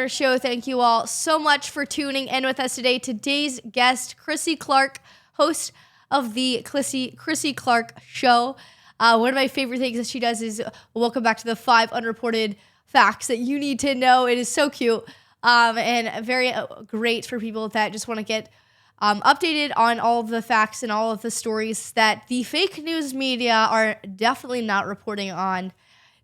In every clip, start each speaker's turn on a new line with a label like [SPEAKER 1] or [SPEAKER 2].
[SPEAKER 1] Faulkner Show. Thank you all so much for tuning in with us today. Today's guest, Chrissy Clark, host of the Chrissy Clark Show. One of my favorite things that she does is welcome back to the 5 unreported facts that you need to know. It is so cute and very great for people that just want to get updated on all of the facts and all of the stories that the fake news media are definitely not reporting on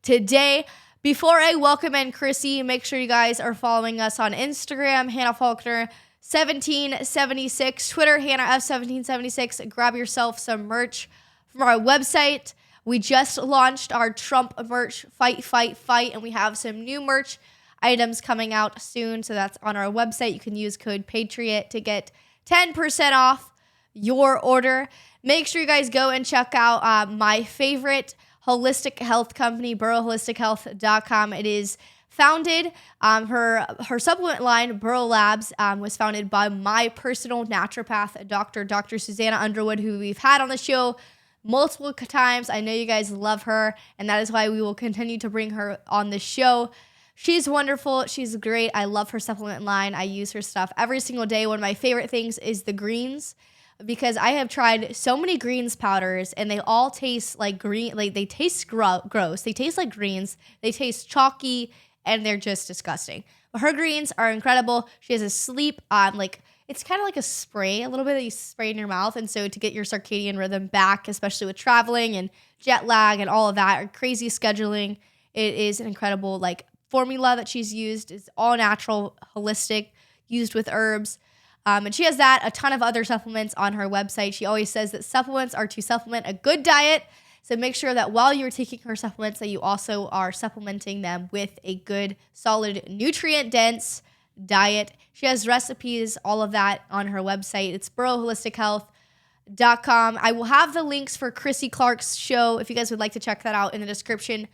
[SPEAKER 1] today. Before I welcome in Chrissy, make sure you guys are following us on Instagram, Hannah Faulkner 1776, Twitter, Hannah F 1776. Grab yourself some merch from our website. We just launched our Trump merch, Fight, Fight, Fight, and we have some new merch items coming out soon. So that's on our website. You can use code Patriot to get 10% off your order. Make sure you guys go and check out my favorite holistic health company, burrowholistic.health.com. It is founded, her supplement line, Burrow Labs, was founded by my personal naturopath, Dr. Susanna Underwood, who we've had on the show multiple times. I know you guys love her, and that is why we will continue to bring her on the show. She's wonderful. She's great. I love her supplement line. I use her stuff every single day. One of my favorite things is the greens, because I have tried so many greens powders and they all taste like green, like they taste gross. They taste like greens. They taste chalky and they're just disgusting. But her greens are incredible. She has a sleep, it's kind of like a spray, a little bit that you spray in your mouth. And so to get your circadian rhythm back, especially with traveling and jet lag and all of that, or crazy scheduling, it is an incredible formula that she's used. It's all natural, holistic, used with herbs. And she has a ton of other supplements on her website. She always says that supplements are to supplement a good diet. So make sure that while you're taking her supplements, that you also are supplementing them with a good, solid, nutrient-dense diet. She has recipes, all of that on her website. It's burrowholistic.health.com. I will have the links for Chrissy Clark's show if you guys would like to check that out in the description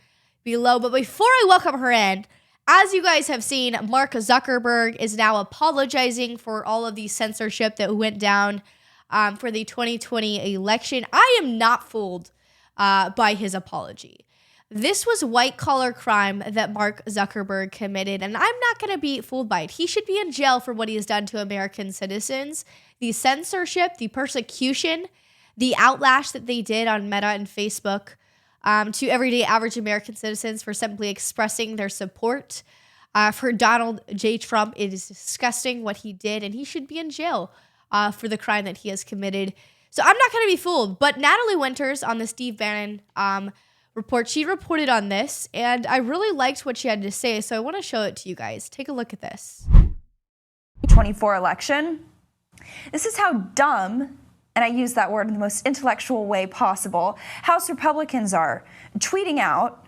[SPEAKER 1] below. But before I welcome her in, as you guys have seen, Mark Zuckerberg is now apologizing for all of the censorship that went down for the 2020 election. I am not fooled by his apology. This was white-collar crime that Mark Zuckerberg committed, and I'm not going to be fooled by it. He should be in jail for what he has done to American citizens. The censorship, the persecution, the outlash that they did on Meta and Facebook to everyday average American citizens for simply expressing their support for Donald J. Trump. It is disgusting what he did, and he should be in jail for the crime that he has committed. So I'm not going to be fooled. But Natalie Winters on the Steve Bannon report, she reported on this, and I really liked what she had to say, so I want to show it to you guys. Take a look at this.
[SPEAKER 2] 24 election. This is how dumb, and I use that word in the most intellectual way possible, House Republicans are tweeting out,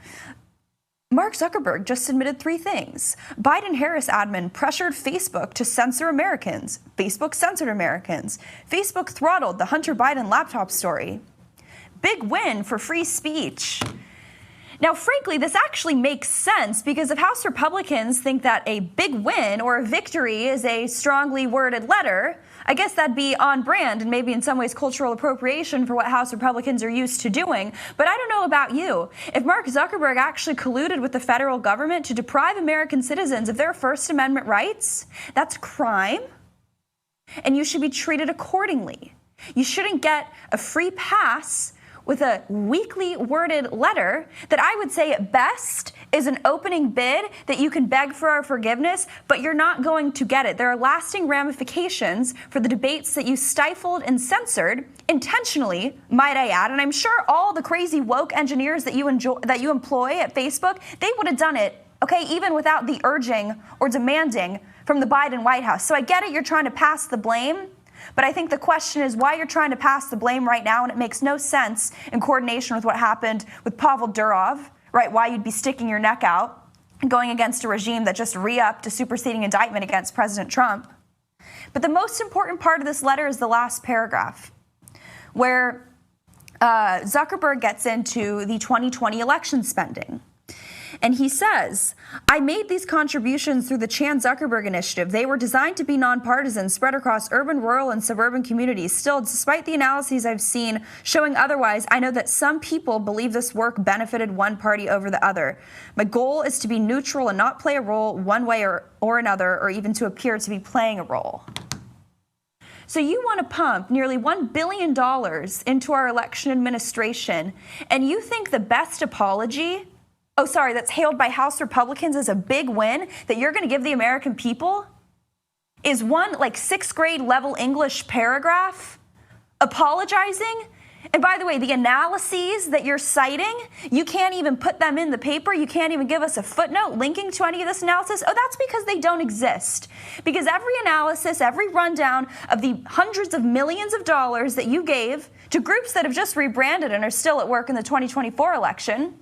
[SPEAKER 2] Mark Zuckerberg just admitted 3 things. Biden-Harris admin pressured Facebook to censor Americans. Facebook censored Americans. Facebook throttled the Hunter Biden laptop story. Big win for free speech. Now, frankly, this actually makes sense, because if House Republicans think that a big win or a victory is a strongly worded letter, I guess that'd be on brand and maybe in some ways cultural appropriation for what House Republicans are used to doing. But I don't know about you. If Mark Zuckerberg actually colluded with the federal government to deprive American citizens of their First Amendment rights, that's crime, and you should be treated accordingly. You shouldn't get a free pass with a weakly worded letter that I would say at best is an opening bid that you can beg for our forgiveness, but you're not going to get it. There are lasting ramifications for the debates that you stifled and censored intentionally, might I add. And I'm sure all the crazy woke engineers that you employ at Facebook, they would have done it, okay, even without the urging or demanding from the Biden White House. So I get it, you're trying to pass the blame. But I think the question is why you're trying to pass the blame right now, and it makes no sense in coordination with what happened with Pavel Durov, right? Why you'd be sticking your neck out and going against a regime that just re-upped a superseding indictment against President Trump. But the most important part of this letter is the last paragraph, where Zuckerberg gets into the 2020 election spending. And he says, I made these contributions through the Chan Zuckerberg Initiative. They were designed to be nonpartisan, spread across urban, rural, and suburban communities. Still, despite the analyses I've seen showing otherwise, I know that some people believe this work benefited one party over the other. My goal is to be neutral and not play a role one way or another, or even to appear to be playing a role. So you want to pump nearly $1 billion into our election administration, and you think the best apology, that's hailed by House Republicans as a big win that you're going to give the American people, is one like 6th grade level English paragraph apologizing? And by the way, the analyses that you're citing, you can't even put them in the paper. You can't even give us a footnote linking to any of this analysis. Oh, that's because they don't exist. Because every analysis, every rundown of the hundreds of millions of dollars that you gave to groups that have just rebranded and are still at work in the 2024 election,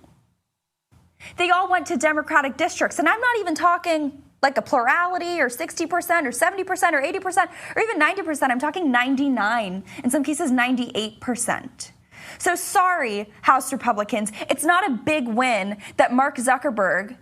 [SPEAKER 2] they all went to Democratic districts. And I'm not even talking like a plurality or 60% or 70% or 80% or even 90%. I'm talking 99, in some cases 98%. So sorry, House Republicans, it's not a big win that Mark Zuckerberg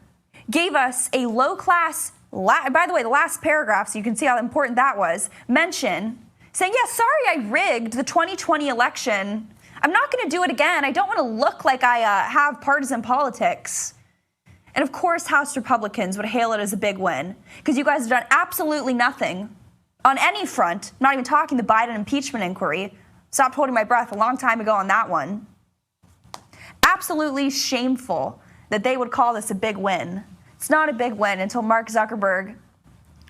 [SPEAKER 2] gave us a low-class, by the way, the last paragraph, so you can see how important that was, mention, saying, yeah, sorry I rigged the 2020 election. I'm not going to do it again. I don't want to look like I have partisan politics. And of course, House Republicans would hail it as a big win because you guys have done absolutely nothing on any front, not even talking the Biden impeachment inquiry. Stopped holding my breath a long time ago on that one. Absolutely shameful that they would call this a big win. It's not a big win until Mark Zuckerberg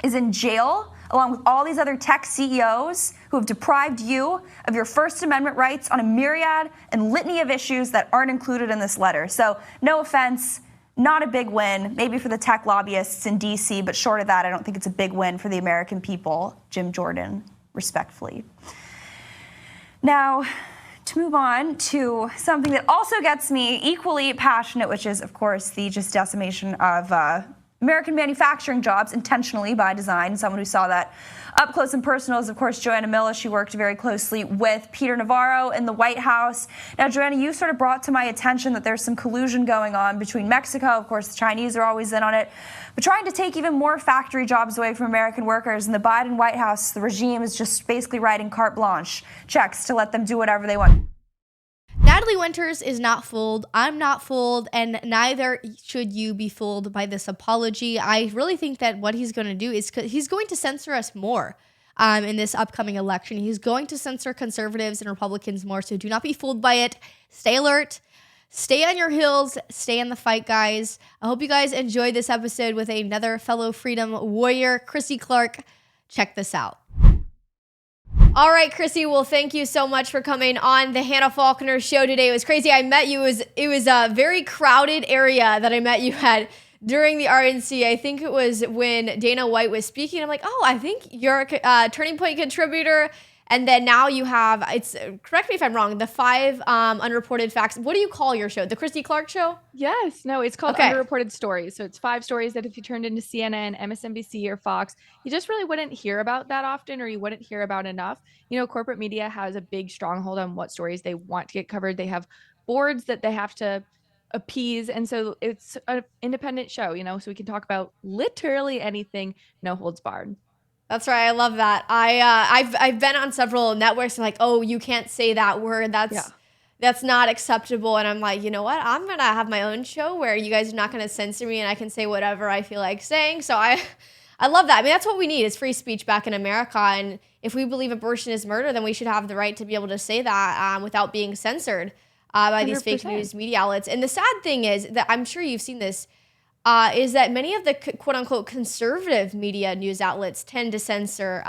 [SPEAKER 2] is in jail along with all these other tech CEOs who have deprived you of your First Amendment rights on a myriad and litany of issues that aren't included in this letter. So no offense, not a big win, maybe for the tech lobbyists in D.C., but short of that, I don't think it's a big win for the American people. Jim Jordan, respectfully. Now, to move on to something that also gets me equally passionate, which is, of course, the just decimation of American manufacturing jobs intentionally by design. Someone who saw that up close and personal is, of course, Joanna Miller. She worked very closely with Peter Navarro in the White House. Now, Joanna, you sort of brought to my attention that there's some collusion going on between Mexico. Of course, the Chinese are always in on it, but trying to take even more factory jobs away from American workers. And the Biden White House, the regime, is just basically writing carte blanche checks to let them do whatever they want.
[SPEAKER 1] Natalie Winters is not fooled. I'm not fooled, and neither should you be fooled by this apology. I really think that what he's going to do is he's going to censor us more in this upcoming election. He's going to censor conservatives and Republicans more, so do not be fooled by it. Stay alert. Stay on your heels. Stay in the fight, guys. I hope you guys enjoyed this episode with another fellow freedom warrior, Chrissy Clark. Check this out. All right, Chrissy. Well, thank you so much for coming on the Hannah Faulkner show today. It was crazy. I met you. It was a very crowded area that I met you at during the RNC. I think it was when Dana White was speaking. I'm like, oh, I think you're a Turning Point contributor. And then now you have, correct me if I'm wrong, the 5 unreported facts. What do you call your show? The Chrissy Clark Show?
[SPEAKER 3] Yes. No, it's called Underreported Stories. So it's 5 stories that if you turned into CNN, MSNBC, or Fox, you just really wouldn't hear about that often, or you wouldn't hear about enough. You know, corporate media has a big stronghold on what stories they want to get covered. They have boards that they have to appease. And so it's an independent show, you know, so we can talk about literally anything, no holds barred.
[SPEAKER 1] That's right. I love that. I've been on several networks and like, oh, you can't say that word. That's not acceptable. And I'm like, you know what? I'm going to have my own show where you guys are not going to censor me and I can say whatever I feel like saying. So I love that. I mean, that's what we need is free speech back in America. And if we believe abortion is murder, then we should have the right to be able to say that without being censored by 100%. These fake news media outlets. And the sad thing is that I'm sure you've seen this, is that many of the quote-unquote conservative media news outlets tend to censor,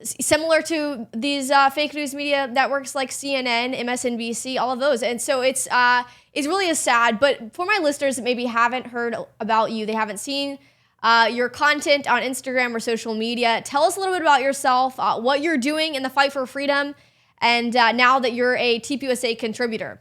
[SPEAKER 1] similar to these fake news media networks like CNN, MSNBC, all of those. And so it's really a sad, but for my listeners that maybe haven't heard about you, they haven't seen your content on Instagram or social media, tell us a little bit about yourself, what you're doing in the fight for freedom, and now that you're a TPUSA contributor.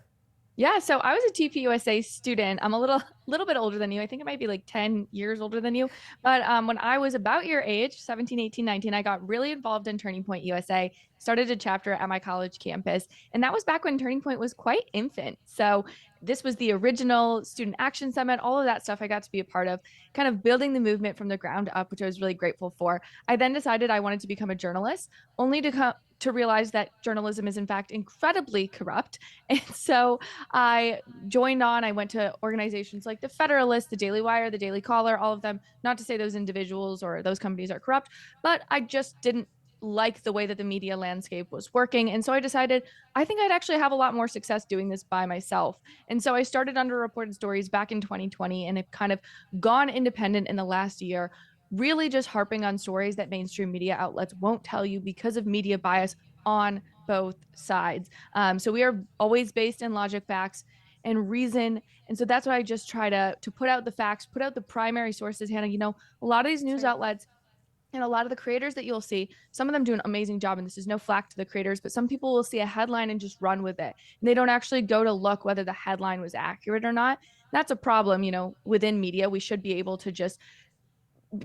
[SPEAKER 3] Yeah, so I was a TPUSA student. I'm a little bit older than you. I think it might be like 10 years older than you. But when I was about your age, 17, 18, 19, I got really involved in Turning Point USA, started a chapter at my college campus. And that was back when Turning Point was quite infant. So this was the original Student Action Summit, all of that stuff I got to be a part of, kind of building the movement from the ground up, which I was really grateful for. I then decided I wanted to become a journalist, only to realize that journalism is in fact incredibly corrupt. And so I joined on. I went to organizations like the Federalist, the Daily Wire, the Daily Caller, all of them. Not to say those individuals or those companies are corrupt, but I just didn't like the way that the media landscape was working. And so I decided I think I'd actually have a lot more success doing this by myself. And so I started Underreported Stories back in 2020 and have kind of gone independent in the last year, really just harping on stories that mainstream media outlets won't tell you because of media bias on both sides. So we are always based in logic, facts, and reason. And so that's why I just try to put out the facts, put out the primary sources. Hannah, a lot of these news outlets and a lot of the creators that you'll see, some of them do an amazing job. And this is no flack to the creators, but some people will see a headline and just run with it. And they don't actually go to look whether the headline was accurate or not. That's a problem, within media. We should be able to just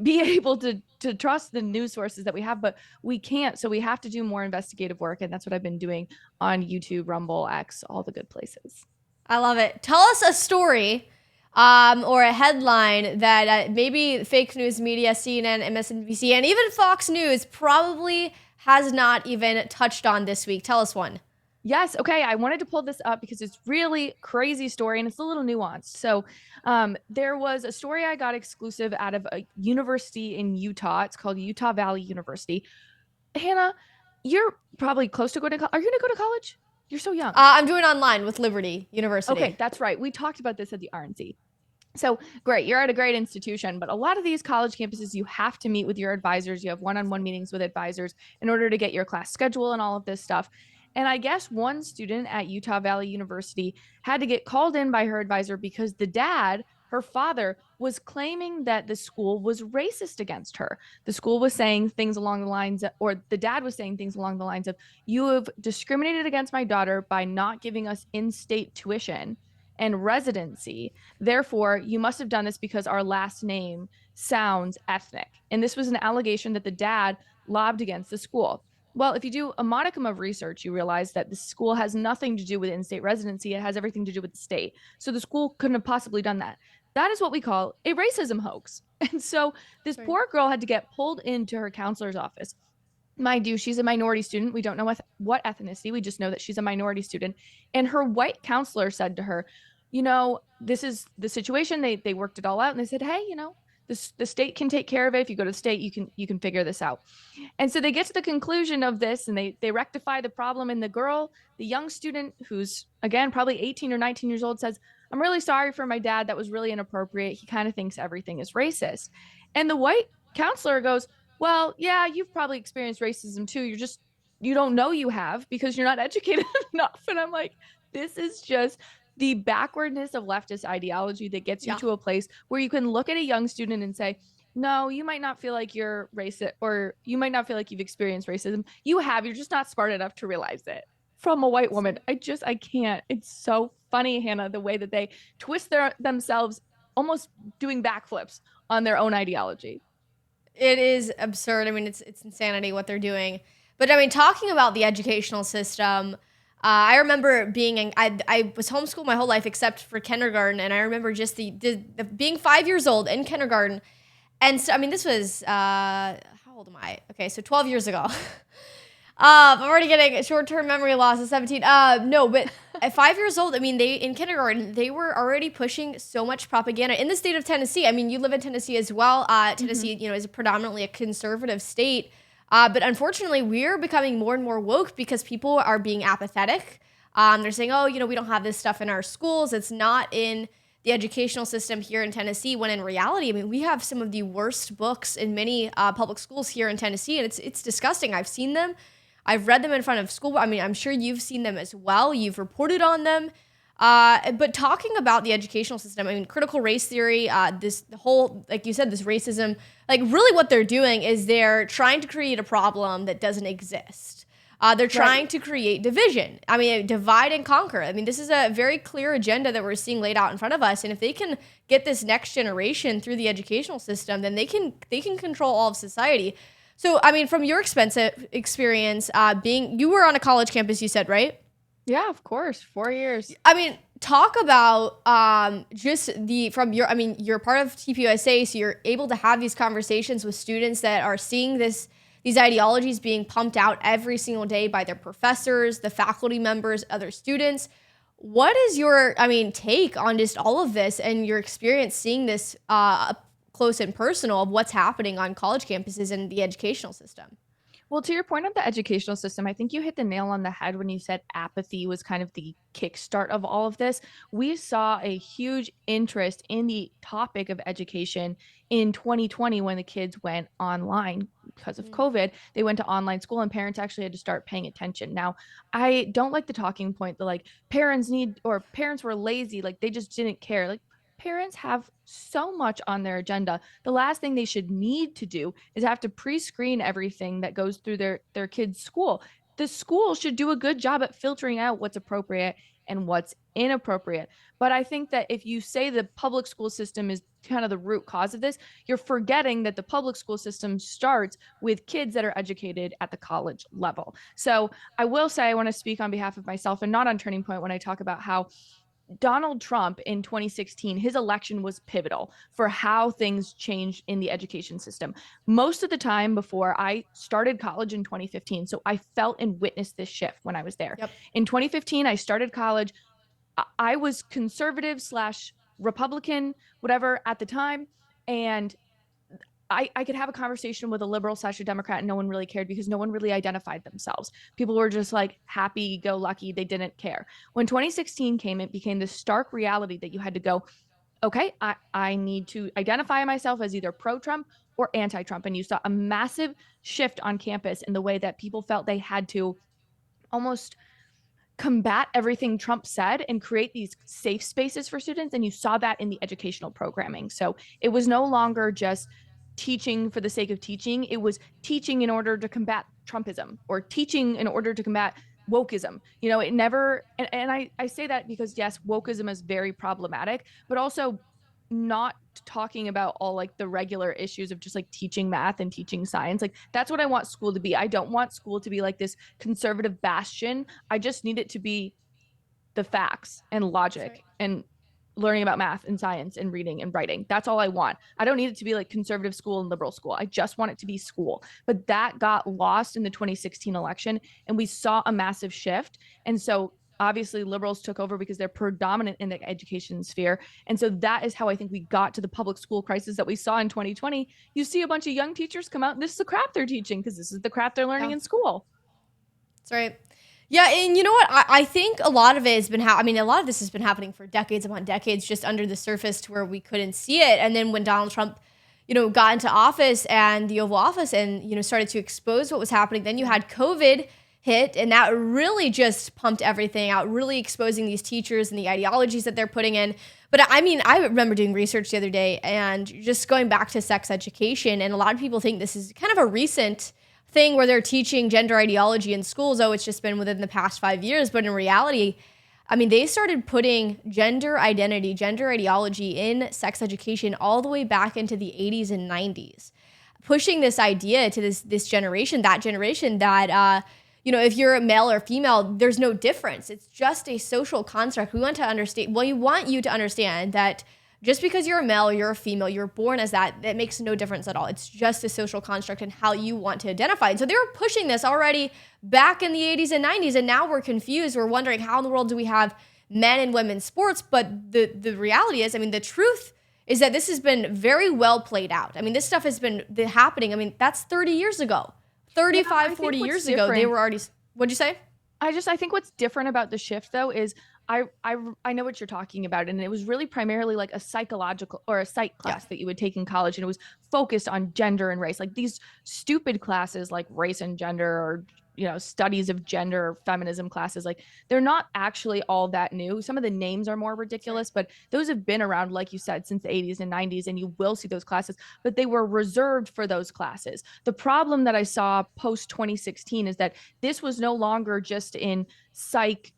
[SPEAKER 3] be able to trust the news sources that we have, but we can't. So we have to do more investigative work. And that's what I've been doing on YouTube, Rumble, X, all the good places.
[SPEAKER 1] I love it. Tell us a story or a headline that maybe fake news media, CNN, MSNBC, and even Fox News probably has not even touched on this week. Tell us one.
[SPEAKER 3] Yes. Okay. I wanted to pull this up because it's really crazy story and it's a little nuanced. So there was a story I got exclusive out of a university in Utah. It's called Utah Valley University. Hannah, you're probably close to going to college. Are you going to go to college? You're so young.
[SPEAKER 1] I'm doing online with Liberty University.
[SPEAKER 3] Okay, that's right. We talked about this at the RNC. So great, you're at a great institution, but a lot of these college campuses, you have to meet with your advisors. You have one-on-one meetings with advisors in order to get your class schedule and all of this stuff. And I guess one student at Utah Valley University had to get called in by her advisor because the dad, her father, was claiming that the school was racist against her. The school was saying things along the lines of, or the dad was saying things along the lines of, you have discriminated against my daughter by not giving us in-state tuition and residency. Therefore, you must have done this because our last name sounds ethnic. And this was an allegation that the dad lobbed against the school. Well, if you do a modicum of research, you realize that the school has nothing to do with in-state residency. It has everything to do with the state. So the school couldn't have possibly done that. That is what we call a racism hoax. And so this poor girl had to get pulled into her counselor's office. Mind you, she's a minority student. We don't know what ethnicity. We just know that she's a minority student. And her white counselor said to her, this is the situation. They worked it all out. And they said, hey, the state can take care of it. If you go to the state, you can figure this out. And so they get to the conclusion of this and they rectify the problem. And the young student who's, again, probably 18 or 19 years old says, I'm really sorry for my dad. That was really inappropriate. He kind of thinks everything is racist. And the white counselor goes, well, yeah, you've probably experienced racism too. You don't know you have because you're not educated enough. And I'm like, this is just the backwardness of leftist ideology that gets you to a place where you can look at a young student and say, no, you might not feel like you're racist, or you might not feel like you've experienced racism. You have, you're just not smart enough to realize it. From a white woman. I can't. It's so funny, Hannah, the way that they twist themselves, almost doing backflips on their own ideology.
[SPEAKER 1] It is absurd. I mean, it's insanity what they're doing. But I mean, talking about the educational system, I remember I was homeschooled my whole life except for kindergarten, and I remember just the being 5 years old in kindergarten, and so I mean, this was how old am I? Okay, so 12 years ago. I'm already getting short-term memory loss at 17. No, but at 5 years old, I mean, in kindergarten, they were already pushing so much propaganda in the state of Tennessee. I mean, you live in Tennessee as well. Tennessee, is predominantly a conservative state. But unfortunately, we're becoming more and more woke because people are being apathetic. They're saying, oh, we don't have this stuff in our schools. It's not in the educational system here in Tennessee, when in reality, I mean, we have some of the worst books in many public schools here in Tennessee, and it's disgusting. I've seen them. I've read them in front of school. I mean, I'm sure you've seen them as well. You've reported on them. But talking about the educational system, I mean, critical race theory, the whole, like you said, this racism, like really what they're doing is they're trying to create a problem that doesn't exist. They're trying to create division. I mean, divide and conquer. I mean, this is a very clear agenda that we're seeing laid out in front of us. And if they can get this next generation through the educational system, then they can control all of society. So, I mean, from your experience, you were on a college campus, you said, right?
[SPEAKER 3] Yeah, of course. 4 years.
[SPEAKER 1] I mean, talk about you're part of TPUSA, so you're able to have these conversations with students that are seeing these ideologies being pumped out every single day by their professors, the faculty members, other students. What is your, take on just all of this and your experience seeing this up close and personal of what's happening on college campuses and the educational system?
[SPEAKER 3] Well, to your point of the educational system, I think you hit the nail on the head when you said apathy was kind of the kickstart of all of this. We saw a huge interest in the topic of education in 2020 when the kids went online because of COVID. They went to online school and parents actually had to start paying attention. Now, I don't like the talking point that like parents were lazy, like they just didn't care. Like parents have so much on their agenda. The last thing they should need to do is have to pre-screen everything that goes through their kids' school. The school should do a good job at filtering out what's appropriate and what's inappropriate. But I think that if you say the public school system is kind of the root cause of this, you're forgetting that the public school system starts with kids that are educated at the college level. So I will say I want to speak on behalf of myself and not on Turning Point when I talk about how Donald Trump in 2016, his election was pivotal for how things changed in the education system. Most of the time before I started college in 2015, so I felt and witnessed this shift when I was there.
[SPEAKER 1] Yep.
[SPEAKER 3] In 2015, I started college. I was conservative / Republican, whatever at the time. And I could have a conversation with a liberal / a Democrat and no one really cared because no one really identified themselves. People were just like happy go lucky. They didn't care. When 2016 came, it became this stark reality that you had to go, okay, I need to identify myself as either pro-Trump or anti-Trump. And you saw a massive shift on campus in the way that people felt they had to almost combat everything Trump said and create these safe spaces for students. And you saw that in the educational programming. So it was no longer just teaching for the sake of teaching. It was teaching in order to combat Trumpism or teaching in order to combat wokeism. You know, it never, and I say that because yes, wokeism is very problematic, but also not talking about all like the regular issues of just like teaching math and teaching science. Like that's what I want school to be. I don't want school to be like this conservative bastion. I just need it to be the facts and logic and learning about math and science and reading and writing. That's all I want. I don't need it to be like conservative school and liberal school. I just want it to be school. But that got lost in the 2016 election and we saw a massive shift. And so obviously liberals took over because they're predominant in the education sphere. And so that is how I think we got to the public school crisis that we saw in 2020. You see a bunch of young teachers come out and this is the crap they're teaching because this is the crap they're learning in school.
[SPEAKER 1] That's right. Yeah, and you know what? I think a lot of it has been a lot of this has been happening for decades upon decades, just under the surface to where we couldn't see it. And then when Donald Trump, got into office and the Oval Office and, started to expose what was happening, then you had COVID hit, and that really just pumped everything out, really exposing these teachers and the ideologies that they're putting in. But I remember doing research the other day and just going back to sex education, and a lot of people think this is kind of a recent thing where they're teaching gender ideology in schools. Oh, it's just been within the past 5 years. But in reality, they started putting gender identity, gender ideology in sex education all the way back into the 80s and 90s, pushing this idea to this generation, that if you're a male or female, there's no difference. It's just a social construct. We want to understand, you want you to understand that just because you're a male or you're a female, you're born as that makes no difference at all. It's just a social construct and how you want to identify. And so they were pushing this already back in the 80s and 90s, and now we're confused. We're wondering how in the world do we have men and women's sports? But the reality is, the truth is that this has been very well played out. This stuff has been happening. That's 30 years ago. 35, 40 years ago, they were already, what'd you say?
[SPEAKER 3] I think what's different about the shift though is I know what you're talking about. And it was really primarily like a psychological or a psych class that you would take in college. And it was focused on gender and race, like these stupid classes like race and gender or studies of gender, feminism classes, like they're not actually all that new. Some of the names are more ridiculous, but those have been around, like you said, since the 80s and 90s, and you will see those classes, but they were reserved for those classes. The problem that I saw post 2016 is that this was no longer just in psych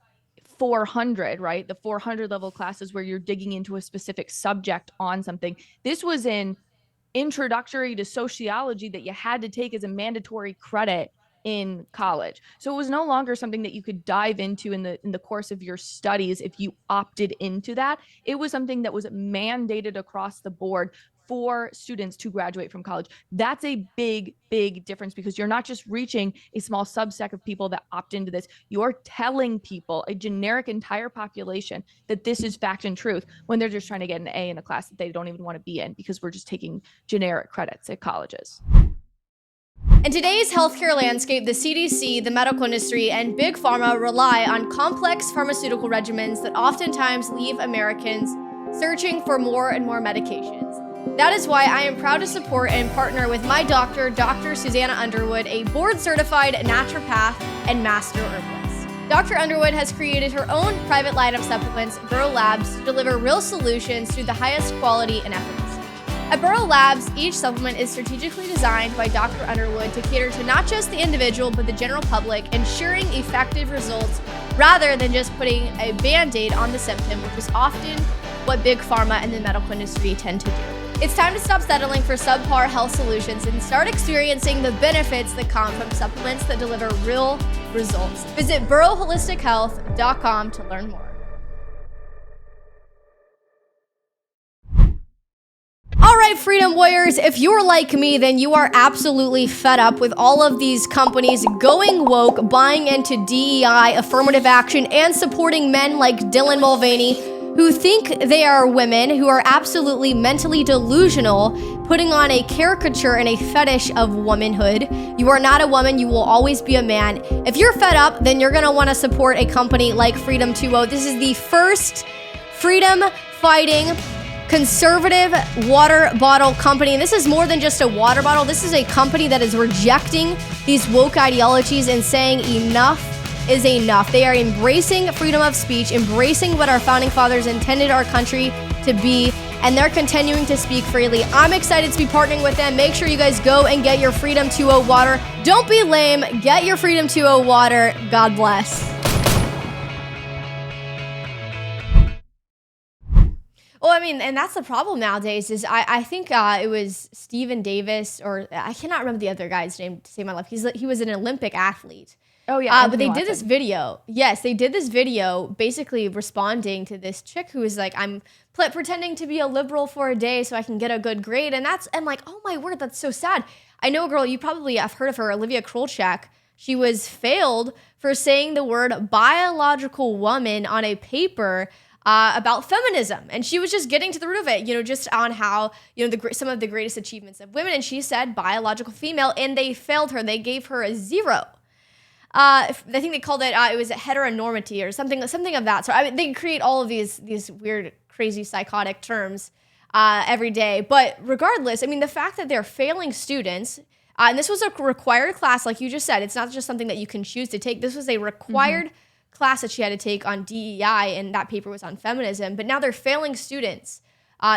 [SPEAKER 3] 400, right? The 400 level classes where you're digging into a specific subject on something. This was in introductory to sociology that you had to take as a mandatory credit in college. So it was no longer something that you could dive into in the course of your studies if you opted into that. It was something that was mandated across the board for students to graduate from college. That's a big, big difference, because you're not just reaching a small subset of people that opt into this. You're telling people, a generic entire population, that this is fact and truth when they're just trying to get an A in a class that they don't even want to be in, because we're just taking generic credits at colleges.
[SPEAKER 1] In today's healthcare landscape, the CDC, the medical industry, and big pharma rely on complex pharmaceutical regimens that oftentimes leave Americans searching for more and more medications. That is why I am proud to support and partner with my doctor, Dr. Susanna Underwood, a board-certified naturopath and master herbalist. Dr. Underwood has created her own private line of supplements, Burrow Labs, to deliver real solutions to the highest quality and efficacy. At Burrow Labs, each supplement is strategically designed by Dr. Underwood to cater to not just the individual, but the general public, ensuring effective results rather than just putting a Band-Aid on the symptom, which is often what big pharma and the medical industry tend to do. It's time to stop settling for subpar health solutions and start experiencing the benefits that come from supplements that deliver real results. Visit burrowholistichealth.com to learn more. All right, Freedom Warriors, if you're like me, then you are absolutely fed up with all of these companies going woke, buying into DEI, affirmative action, and supporting men like Dylan Mulvaney, who think they are women, who are absolutely mentally delusional, putting on a caricature and a fetish of womanhood. You are not a woman, you will always be a man. If you're fed up, then you're gonna wanna support a company like Freedom 2.0. This is the first freedom-fighting conservative water bottle company. And this is more than just a water bottle. This is a company that is rejecting these woke ideologies and saying enough is enough. They are embracing freedom of speech, embracing what our founding fathers intended our country to be, and they're continuing to speak freely. I'm excited to be partnering with them. Make sure you guys go and get your Freedom 2.0 water. Don't be lame. Get your Freedom 2.0 water. God bless. Well, I mean, and that's the problem nowadays is I think it was Steven Davis, or I cannot remember the other guy's name to save my life. He was an Olympic athlete.
[SPEAKER 3] Oh, yeah.
[SPEAKER 1] But they did this video. Yes, they did this video basically responding to this chick who was like, I'm pretending to be a liberal for a day so I can get a good grade. And I'm like, oh my word, that's so sad. I know a girl, you probably have heard of her, Olivia Krolchak. She was failed for saying the word biological woman on a paper about feminism. And she was just getting to the root of it, just on how, some of the greatest achievements of women. And she said biological female, and they failed her. They gave her a 0. I think they called it, it was a heteronormity or something of that. So they create all of these weird, crazy, psychotic terms every day. But regardless, I mean, the fact that they're failing students, and this was a required class, like you just said, it's not just something that you can choose to take. This was a required class that she had to take on DEI, and that paper was on feminism. But now they're failing students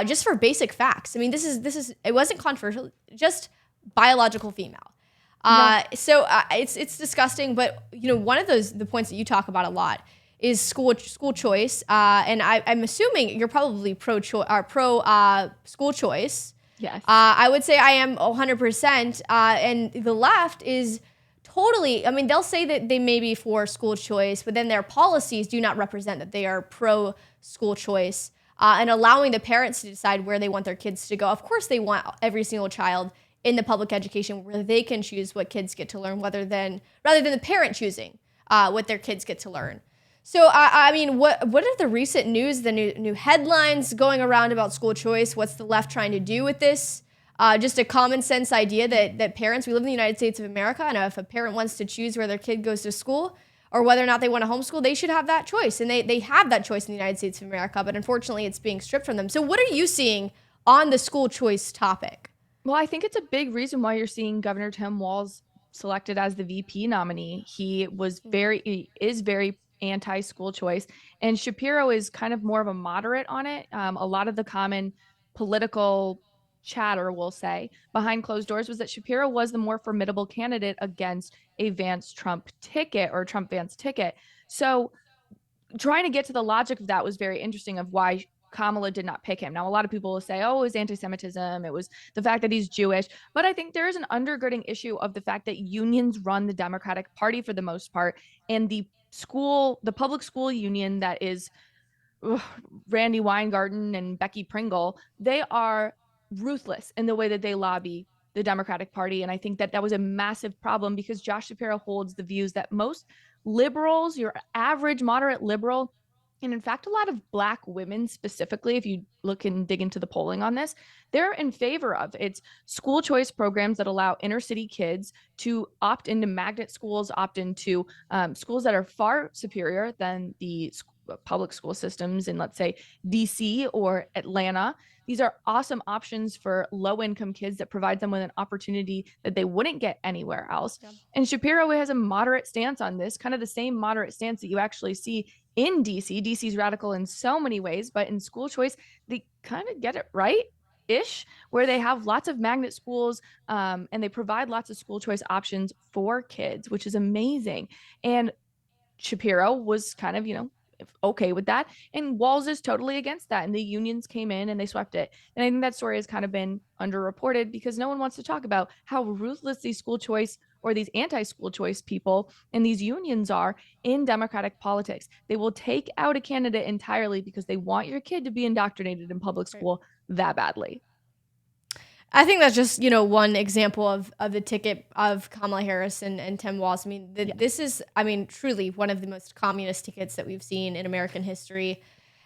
[SPEAKER 1] just for basic facts. I mean, this is it wasn't controversial, just biological female. So it's disgusting, but one of the points that you talk about a lot is school choice, and I'm assuming you're probably pro school choice.
[SPEAKER 3] Yes.
[SPEAKER 1] I would say I am 100%, and the left is totally. I mean, they'll say that they may be for school choice, but then their policies do not represent that they are pro school choice, and allowing the parents to decide where they want their kids to go. Of course, they want every single child in the public education where they can choose what kids get to learn, rather than the parent choosing what their kids get to learn. So, I mean, what are the recent news, the new headlines going around about school choice? What's the left trying to do with this? Just a common sense idea that parents, we live in the United States of America, and if a parent wants to choose where their kid goes to school or whether or not they want to homeschool, they should have that choice. And they have that choice in the United States of America, but unfortunately it's being stripped from them. So what are you seeing on the school choice topic?
[SPEAKER 3] Well, I think it's a big reason why you're seeing Governor Tim Walz selected as the VP nominee, he is very anti-school choice. And Shapiro is kind of more of a moderate on it. A lot of the common political chatter, we'll say, behind closed doors was that Shapiro was the more formidable candidate against a Vance-Trump ticket or Trump-Vance ticket. So trying to get to the logic of that was very interesting of why Kamala did not pick him. Now, a lot of people will say, oh, it was anti-Semitism. It was the fact that he's Jewish. But I think there is an undergirding issue of the fact that unions run the Democratic Party for the most part. And the public school union that is Randy Weingarten and Becky Pringle, they are ruthless in the way that they lobby the Democratic Party. And I think that was a massive problem because Josh Shapiro holds the views that most liberals, your average moderate liberal, and in fact, a lot of Black women specifically, if you look and dig into the polling on this, they're in favor of. It's school choice programs that allow inner city kids to opt into magnet schools, opt into schools that are far superior than the public school systems in, let's say, DC or Atlanta. These are awesome options for low-income kids that provide them with an opportunity that they wouldn't get anywhere else. Yeah. And Shapiro has a moderate stance on this, kind of the same moderate stance that you actually see in DC. DC's radical in so many ways, but in school choice, they kind of get it right-ish, where they have lots of magnet schools and they provide lots of school choice options for kids, which is amazing. And Shapiro was kind of, okay with that, and Walz is totally against that, and the unions came in and they swept it. And I think that story has kind of been underreported because no one wants to talk about how ruthless these school choice or these anti-school choice people and these unions are in Democratic politics. They will take out a candidate entirely because they want your kid to be indoctrinated in public school that badly.
[SPEAKER 1] I think that's just, one example of the ticket of Kamala Harris and Tim Walz. I mean, this is, truly one of the most communist tickets that we've seen in American history.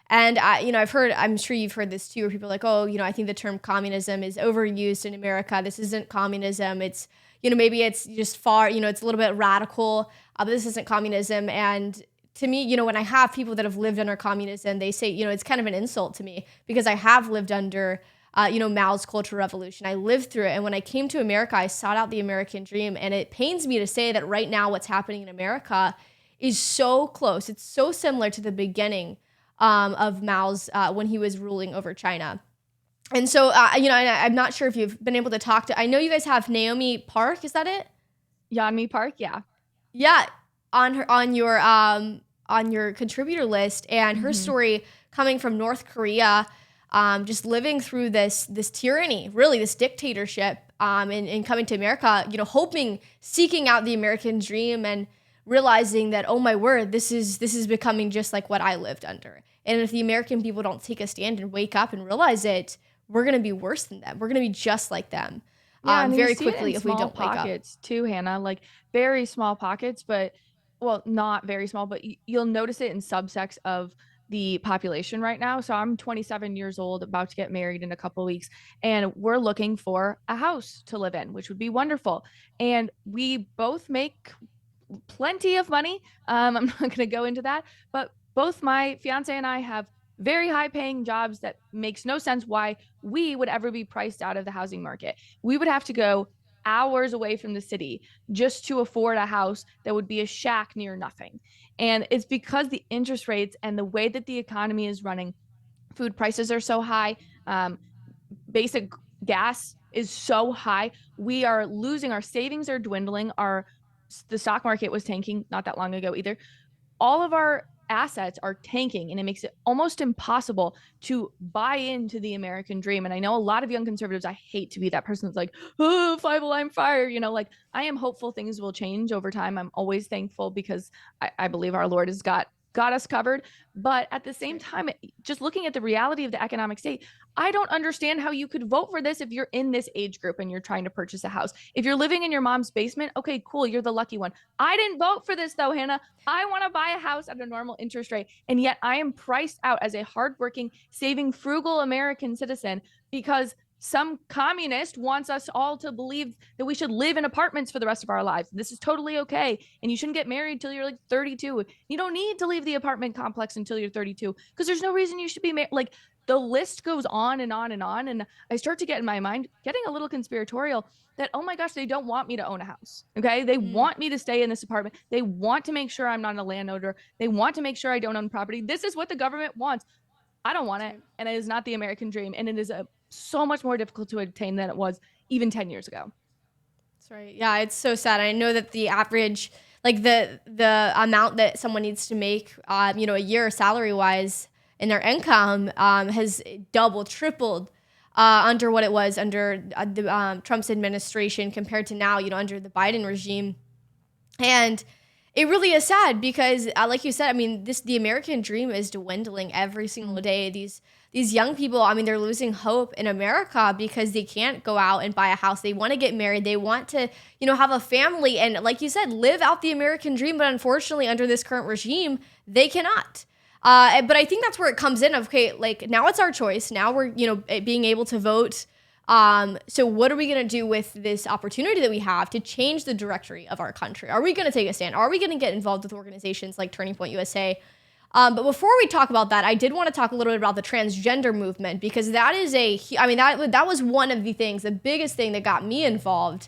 [SPEAKER 1] And, I'm sure you've heard this too, where people are like, oh, I think the term communism is overused in America. This isn't communism. It's, maybe it's just far, it's a little bit radical, but this isn't communism. And to me, when I have people that have lived under communism, they say, it's kind of an insult to me because I have lived under Mao's Cultural Revolution. I lived through it. And when I came to America, I sought out the American dream. And it pains me to say that right now what's happening in America is so close. It's so similar to the beginning of Mao's when he was ruling over China. And so, I'm not sure if you've been able to talk to, I know you guys have Naomi Park. Is that it?
[SPEAKER 3] Yeonmi Park. Yeah.
[SPEAKER 1] Yeah. On your contributor list, and her story coming from North Korea, just living through this tyranny, really this dictatorship, and coming to America, seeking out the American dream and realizing that, oh my word, this is becoming just like what I lived under. And if the American people don't take a stand and wake up and realize it, we're going to be worse than them. We're going to be just like them.
[SPEAKER 3] Yeah,
[SPEAKER 1] very quickly if we don't wake up.
[SPEAKER 3] Pockets too, Hannah, like very small pockets, but well, not very small, but you'll notice it in subsects of the population right now. So I'm 27 years old, about to get married in a couple of weeks, and we're looking for a house to live in, which would be wonderful. And we both make plenty of money. I'm not going to go into that, but both my fiance and I have very high paying jobs that makes no sense why we would ever be priced out of the housing market. We would have to go hours away from the city just to afford a house that would be a shack near nothing. And it's because the interest rates and the way that the economy is running, food prices are so high, basic gas is so high. We are losing, our savings are dwindling. The stock market was tanking not that long ago either. All of our assets are tanking, and it makes it almost impossible to buy into the American dream. And I know a lot of young conservatives, I hate to be that person that's like, oh, Five Alarm Fire, like I am hopeful things will change over time. I'm always thankful because I believe our Lord has got us covered. But at the same time, just looking at the reality of the economic state, I don't understand how you could vote for this if you're in this age group and you're trying to purchase a house. If you're living in your mom's basement, okay, cool, you're the lucky one. I didn't vote for this though, Hannah. I want to buy a house at a normal interest rate, and yet I am priced out as a hardworking, saving, frugal American citizen because some communist wants us all to believe that we should live in apartments for the rest of our lives. This is totally okay. And you shouldn't get married till you're like 32. You don't need to leave the apartment complex until you're 32 because there's no reason you should be married. Like, the list goes on and on and on. And I start to get in my mind, getting a little conspiratorial, that, oh my gosh, they don't want me to own a house. Okay. They want me to stay in this apartment. They want to make sure I'm not a landowner. They want to make sure I don't own property. This is what the government wants. I don't want it. And it is not the American dream. And it is so much more difficult to attain than it was even 10 years ago.
[SPEAKER 1] That's right. Yeah, it's so sad. I know that the average, like the amount that someone needs to make, a year salary wise in their income has doubled, tripled under what it was under the Trump's administration compared to now, under the Biden regime. And it really is sad because, like you said, I mean, the American dream is dwindling every single day. These young people, I mean, they're losing hope in America because they can't go out and buy a house. They want to get married. They want to, have a family and, like you said, live out the American dream. But unfortunately, under this current regime, they cannot. But I think that's where it comes in of, okay, like now it's our choice. Now we're, being able to vote. So what are we going to do with this opportunity that we have to change the directory of our country? Are we going to take a stand? Are we going to get involved with organizations like Turning Point USA? But before we talk about that, I did want to talk a little bit about the transgender movement, because that is that was one of the things, the biggest thing that got me involved,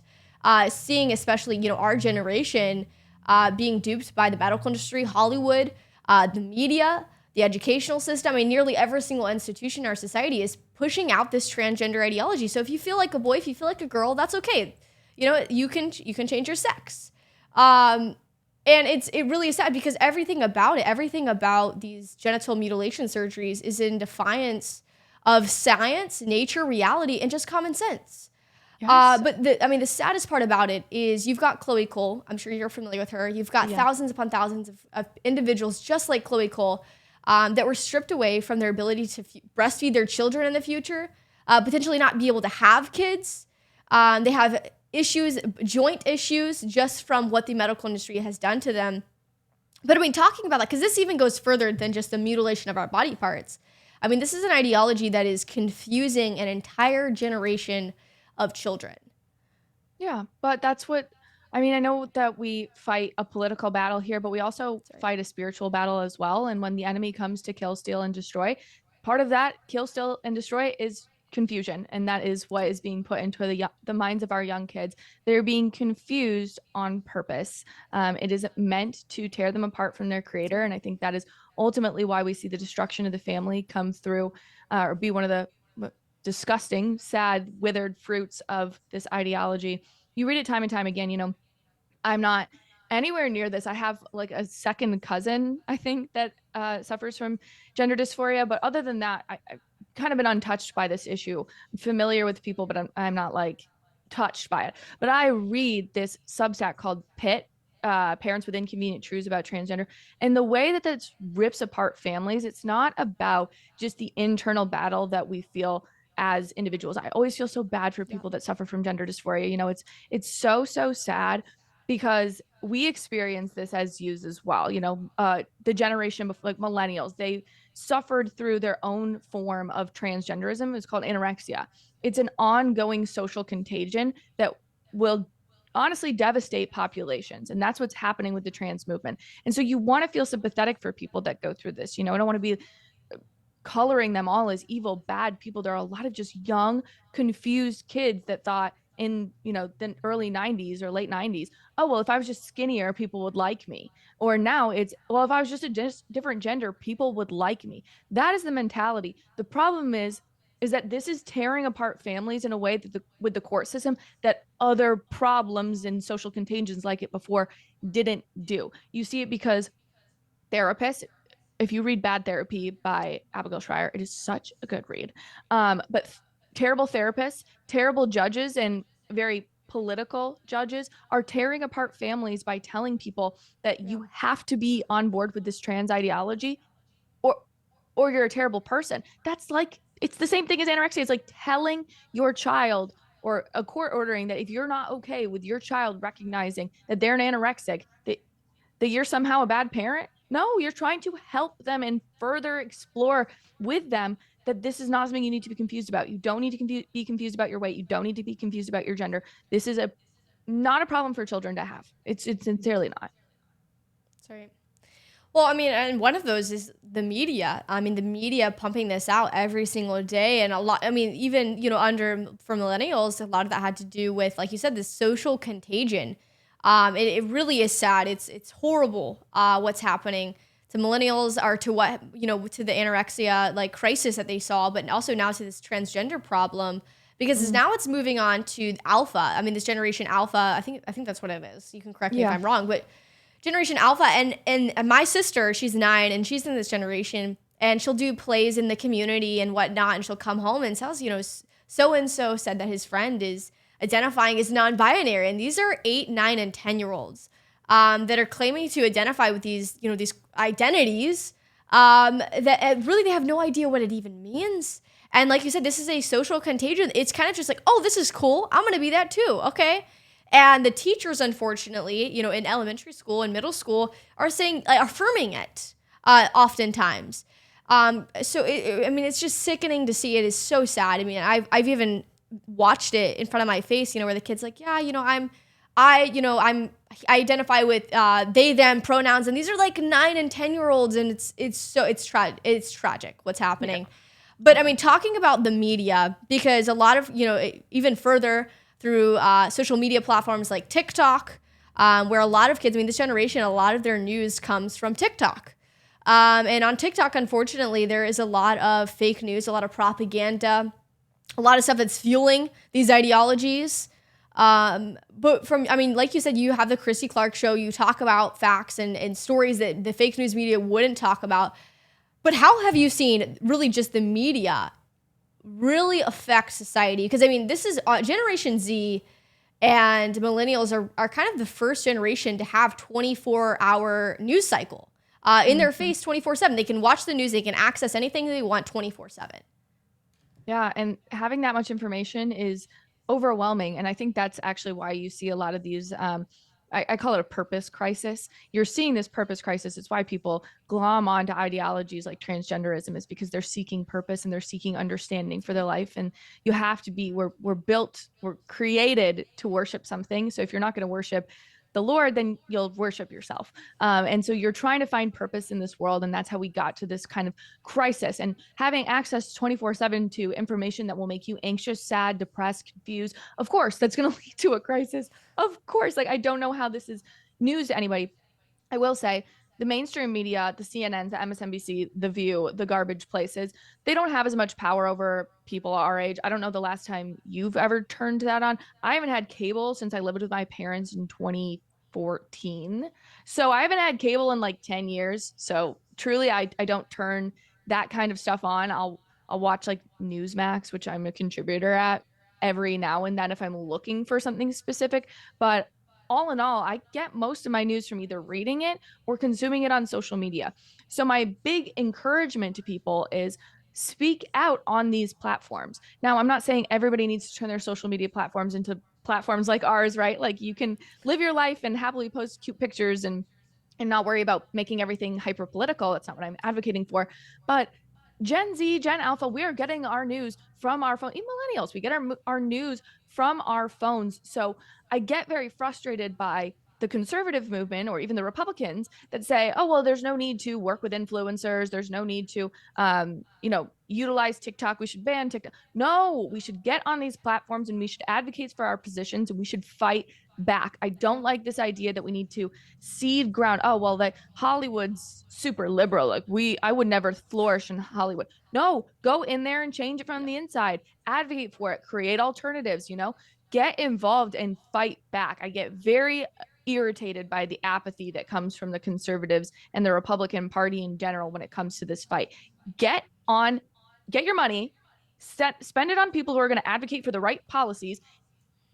[SPEAKER 1] seeing especially, our generation being duped by the medical industry, Hollywood, the media, the educational system. I mean, nearly every single institution in our society is pushing out this transgender ideology. So if you feel like a boy, if you feel like a girl, that's okay. You can change your sex. And it really is sad because everything about these genital mutilation surgeries is in defiance of science, nature, reality, and just common sense. Yes. But the saddest part about it is you've got Chloe Cole. I'm sure you're familiar with her. You've got thousands upon thousands of individuals just like Chloe Cole that were stripped away from their ability to breastfeed their children in the future, potentially not be able to have kids. They have joint issues, just from what the medical industry has done to them. But I mean, talking about that, because this even goes further than just the mutilation of our body parts. I mean, this is an ideology that is confusing an entire generation of children.
[SPEAKER 3] Yeah, but that's what, I mean, I know that we fight a political battle here, but we also fight a spiritual battle as well. And when the enemy comes to kill, steal, and destroy, part of that kill, steal, and destroy is confusion. And that is what is being put into the minds of our young kids. They're being confused on purpose. It is meant to tear them apart from their creator. And I think that is ultimately why we see the destruction of the family come through, or be one of the disgusting, sad, withered fruits of this ideology. You read it time and time again. I'm not anywhere near this. I have like a second cousin, I think, that suffers from gender dysphoria. But other than that, I've kind of been untouched by this issue. I'm familiar with people, but I'm not like touched by it. But I read this Substack called PIT, Parents with Inconvenient Truths About Transgender. And the way that rips apart families, it's not about just the internal battle that we feel as individuals. I always feel so bad for people that suffer from gender dysphoria. It's so sad, because we experience this as youth as well. The generation before, like millennials, they suffered through their own form of transgenderism. It's called anorexia. It's an ongoing social contagion that will honestly devastate populations. And that's what's happening with the trans movement. And so you want to feel sympathetic for people that go through this. I don't want to be coloring them all as evil, bad people. There are a lot of just young, confused kids that thought in, the early 90s or late 90s, oh, well, if I was just skinnier, people would like me. Or now it's, well, if I was just a different gender, people would like me. That is the mentality. The problem is that this is tearing apart families in a way that with the court system that other problems and social contagions like it before didn't do. You see it because therapists, if you read Bad Therapy by Abigail Schreier, it is such a good read. But terrible therapists, terrible judges, and very political judges are tearing apart families by telling people that you have to be on board with this trans ideology or you're a terrible person. That's like, it's the same thing as anorexia. It's like telling your child, or a court ordering that if you're not okay with your child recognizing that they're an anorexic, that you're somehow a bad parent. No, you're trying to help them and further explore with them that this is not something you need to be confused about. You don't need to be confused about your weight. You don't need to be confused about your gender. This is not a problem for children to have. It's sincerely not.
[SPEAKER 1] That's right. Well, I mean, and one of those is the media. I mean, the media pumping this out every single day. And a lot, I mean, even, for millennials, a lot of that had to do with, like you said, this social contagion. It really is sad. It's horrible what's happening to millennials, or to what, to the anorexia like crisis that they saw, but also now to this transgender problem. Because now it's moving on to alpha. I mean, this generation alpha. I think that's what it is. You can correct me if I'm wrong, but Generation Alpha, and my sister, she's 9, and she's in this generation, and she'll do plays in the community and whatnot, and she'll come home and tells, so and so said that his friend is identifying as non-binary, and these are 8, 9, and 10-year-olds that are claiming to identify with these identities that really they have no idea what it even means. And like you said, this is a social contagion. It's kind of just like, oh, this is cool. I'm gonna be that too. Okay. And the teachers, unfortunately, in elementary school and middle school are saying, affirming it oftentimes. So, it's just sickening to see. It is so sad. I mean, I've even watched it in front of my face, where the kid's like, yeah, I identify with they, them pronouns. And these are like 9 and 10-year-olds. And it's tragic what's happening. Yeah. But I mean, talking about the media, because a lot of, even further, through social media platforms like TikTok, where a lot of kids, this generation, a lot of their news comes from TikTok. And on TikTok, unfortunately, there is a lot of fake news, a lot of propaganda, a lot of stuff that's fueling these ideologies. But like you said, you have the Chrissy Clark show, you talk about facts and stories that the fake news media wouldn't talk about. But how have you seen really just the media really affect society? Because this is Generation Z and millennials are kind of the first generation to have 24-hour news cycle in their face 24/7. They can watch the news, they can access anything they want 24/7.
[SPEAKER 3] Yeah, and having that much information is overwhelming. And I think that's actually why you see a lot of these I call it a purpose crisis. You're seeing this purpose crisis. It's why people glom onto ideologies like transgenderism, is because they're seeking purpose and they're seeking understanding for their life. And you have to be, we're created to worship something. So if you're not going to worship the Lord, then you'll worship yourself. And so you're trying to find purpose in this world. And that's how we got to this kind of crisis. And having access 24/7 to information that will make you anxious, sad, depressed, confused, of course, that's going to lead to a crisis. Of course. Like, I don't know how this is news to anybody. I will say the mainstream media, the CNNs, the MSNBC, the View, the garbage places, they don't have as much power over people our age. I don't know the last time you've ever turned that on. I haven't had cable since I lived with my parents in 2014. So I haven't had cable in like 10 years. So truly, I don't turn that kind of stuff on. I'll watch like Newsmax, which I'm a contributor at, every now and then if I'm looking for something specific. But all in all, I get most of my news from either reading it or consuming it on social media. So my big encouragement to people is speak out on these platforms. Now, I'm not saying everybody needs to turn their social media platforms into platforms like ours, right? Like, you can live your life and happily post cute pictures and not worry about making everything hyper political. That's not what I'm advocating for. But Gen Z, Gen Alpha, we are getting our news from our phone. Even millennials, we get our news from our phones. So I get very frustrated by the conservative movement, or even the Republicans, that say, oh, well, there's no need to work with influencers. There's no need to, utilize TikTok. We should ban TikTok. No, we should get on these platforms and we should advocate for our positions and we should fight back. I don't like this idea that we need to cede ground. Oh, well, that Hollywood's super liberal. Like, I would never flourish in Hollywood. No, go in there and change it from the inside. Advocate for it. Create alternatives, get involved and fight back. I get very irritated by the apathy that comes from the conservatives and the Republican Party in general when it comes to this fight. Get your money, spend it on people who are going to advocate for the right policies,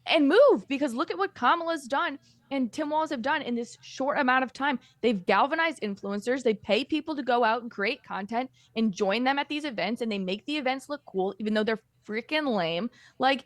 [SPEAKER 3] and move, because look at what Kamala's done and Tim Walz have done in this short amount of time. They've galvanized influencers. They pay people to go out and create content and join them at these events, and they make the events look cool, even though they're freaking lame. Like,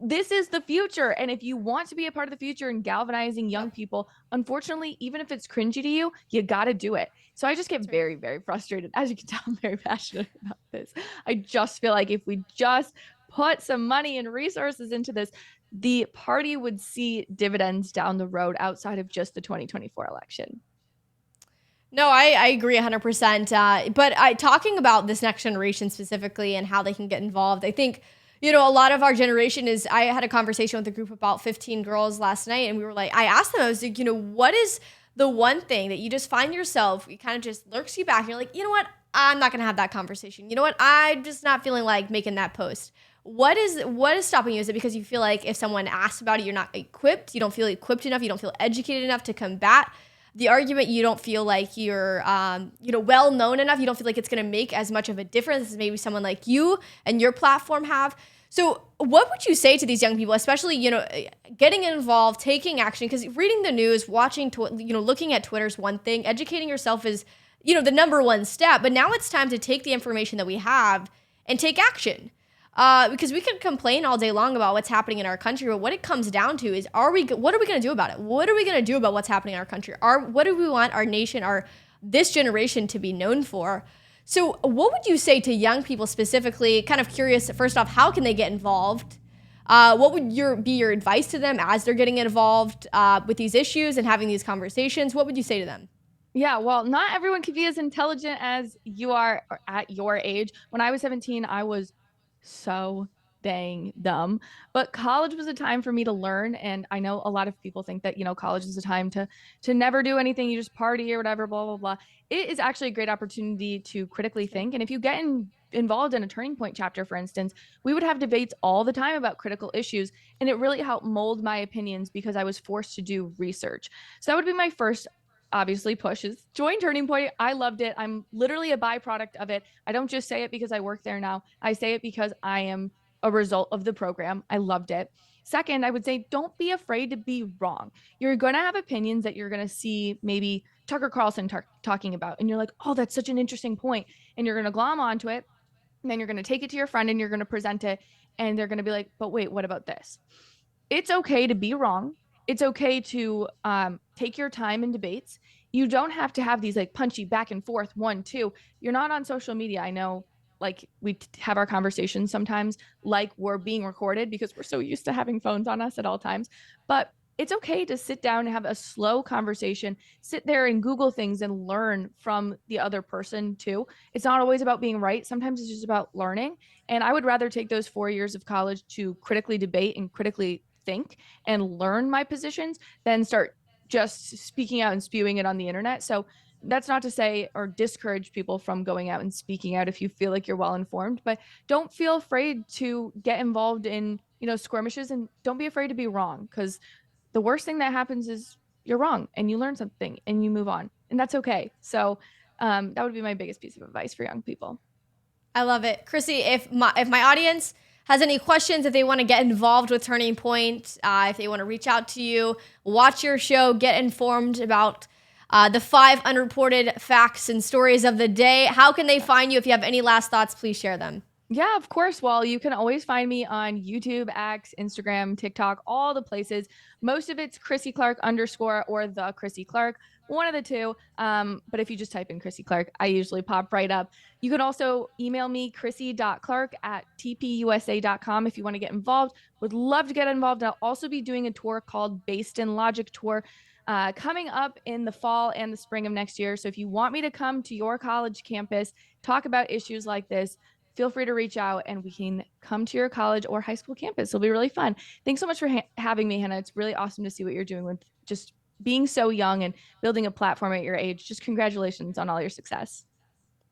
[SPEAKER 3] this is the future. And if you want to be a part of the future and galvanizing young people, unfortunately, even if it's cringy to you, you got to do it. So I just get very, very frustrated. As you can tell, I'm very passionate about this. I just feel like if we just put some money and resources into this, the party would see dividends down the road outside of just the 2024 election.
[SPEAKER 1] No, I agree 100%. But talking about this next generation specifically and how they can get involved, I think, a lot of our generation I had a conversation with a group of about 15 girls last night, and we were like, I asked them, I was like, what is the one thing that you just find yourself, it kind of just lurks you back, and you're like, you know what? I'm not going to have that conversation. You know what? I'm just not feeling like making that post. What is stopping you? Is it because you feel like if someone asks about it, you're not equipped? You don't feel equipped enough? You don't feel educated enough to combat the argument? You don't feel like you're, well known enough? You don't feel like it's going to make as much of a difference as maybe someone like you and your platform have? So what would you say to these young people, especially, getting involved, taking action? Because reading the news, watching, looking at Twitter is one thing. Educating yourself is, the number one step. But now it's time to take the information that we have and take action. Because we can complain all day long about what's happening in our country, but what it comes down to is, what are we going to do about it? What are we going to do about what's happening in our country? What do we want our nation, this generation to be known for? So what would you say to young people specifically? Kind of curious, first off, how can they get involved? What would be your advice to them as they're getting involved with these issues and having these conversations? What would you say to them?
[SPEAKER 3] Yeah, well, not everyone can be as intelligent as you are at your age. When I was 17, I was so dang dumb, but college was a time for me to learn. And I know a lot of people think that, college is a time to never do anything. You just party or whatever, blah, blah, blah. It is actually a great opportunity to critically think. And if you get involved in a Turning Point chapter, for instance, we would have debates all the time about critical issues. And it really helped mold my opinions because I was forced to do research. So that would be my first obviously pushes. Join Turning Point. I loved it. I'm literally a byproduct of it. I don't just say it because I work there now. I say it because I am a result of the program. I loved it. Second, I would say don't be afraid to be wrong. You're going to have opinions that you're going to see maybe Tucker Carlson talking about, and you're like, oh, that's such an interesting point. And you're going to glom onto it. And then you're going to take it to your friend and you're going to present it. And they're going to be like, but wait, what about this? It's okay to be wrong. It's okay to take your time in debates. You don't have to have these like punchy back and forth 1, 2. You're not on social media. I know like we have our conversations sometimes like we're being recorded because we're so used to having phones on us at all times. But it's okay to sit down and have a slow conversation, sit there and Google things and learn from the other person too. It's not always about being right. Sometimes it's just about learning. And I would rather take those 4 years of college to critically debate and critically think and learn my positions than start just speaking out and spewing it on the internet. So that's not to say or discourage people from going out and speaking out if you feel like you're well informed, but don't feel afraid to get involved in, skirmishes, and don't be afraid to be wrong, because the worst thing that happens is you're wrong and you learn something and you move on, and that's okay. So that would be my biggest piece of advice for young people.
[SPEAKER 1] I love it. Chrissy, if my audience has any questions, if they want to get involved with Turning Point, if they want to reach out to you, watch your show, get informed about the 5 unreported facts and stories of the day, how can they find you? If you have any last thoughts, please share them.
[SPEAKER 3] Yeah, of course. Well, you can always find me on YouTube, X, Instagram, TikTok, all the places. Most of it's Chrissy Clark _ or the Chrissy Clark, one of the two. But if you just type in Chrissy Clark, I usually pop right up. You can also email me, chrissy.clark@tpusa.com if you want to get involved. Would love to get involved. I'll also be doing a tour called Based in Logic Tour coming up in the fall and the spring of next year. So if you want me to come to your college campus, talk about issues like this, feel free to reach out and we can come to your college or high school campus. It'll be really fun. Thanks so much for having me, Hannah. It's really awesome to see what you're doing with just being so young and building a platform at your age. Just congratulations on all your success.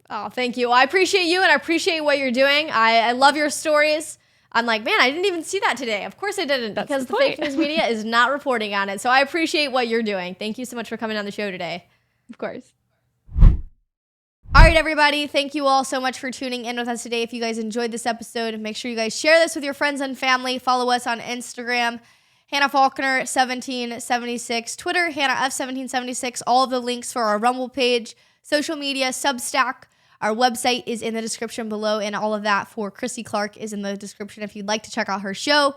[SPEAKER 1] Oh, thank you. Well, I appreciate you and I appreciate what you're doing. I love your stories. I'm like, man, I didn't even see that today. Of course I didn't, because the fake news media is not reporting on it. So I appreciate what you're doing. Thank you so much for coming on the show today.
[SPEAKER 3] Of course.
[SPEAKER 1] All right, everybody. Thank you all so much for tuning in with us today. If you guys enjoyed this episode, make sure you guys share this with your friends and family. Follow us on Instagram, Hannah Faulkner 1776, Twitter, Hannah F1776. All of the links for our Rumble page, social media, Substack. Our website is in the description below, and all of that for Chrissy Clark is in the description if you'd like to check out her show.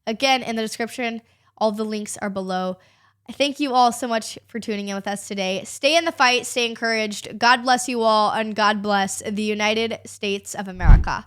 [SPEAKER 1] Again, in the description, all the links are below. Thank you all so much for tuning in with us today. Stay in the fight, stay encouraged. God bless you all, and God bless the United States of America.